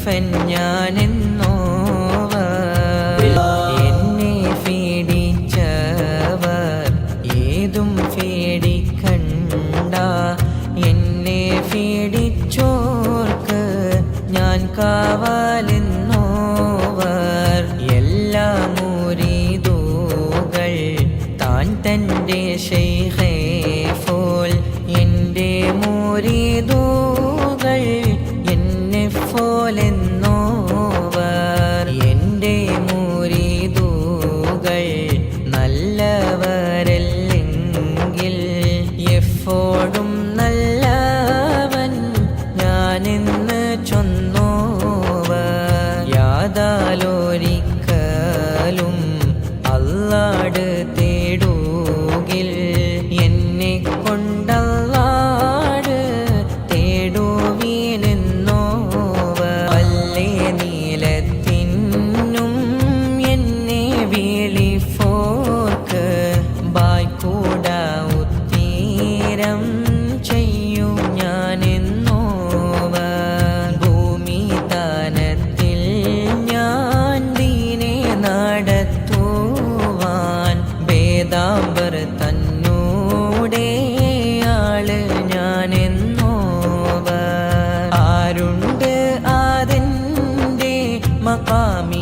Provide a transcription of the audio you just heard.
ഖലീഫൻ ഞാനെന്നോവർ എന്നെ പേടിച്ചവർ ഏതും പേടിക്കണ്ട എന്നെ പേടിച്ചോർക്ക് ഞാൻ കാവലെന്നോവർ എല്ലാ മുരീദുകൾ താൻ തൻ്റെ ശൈഖേ പോൽ എൻ്റെ മുരീദുകൾ എന്നെ പോലെന്നോവർ എൻ്റെ മുരീദുകൾ നല്ലവരല്ലെങ്കിൽ എപ്പോഴും നല്ലവൻ ഞാനെന്ന് ചൊന്നോവർ യാതാലൊരിക്കലും അല്ലാഹ് തേടുകിൽ എന്നെ കൊണ്ടല്ലാഹ് തേടുവീനെന്നോവർ അല്ലേ നീലത്തിനും എന്നെ വിളിപ്പോർക്ക് ബായ്ക്കൂട ഉത്തീരം ചെയ്യും ഞാനെന്നോവർ ഭൂമി താനത്തിൽ ഞാൻ ദീനെ നടത്തുവാൻ വേദാംബർ തന്നൂടെ ആള് ഞാനെന്നോവർ ആരുണ്ട് അതിൻ്റെ മഖാമി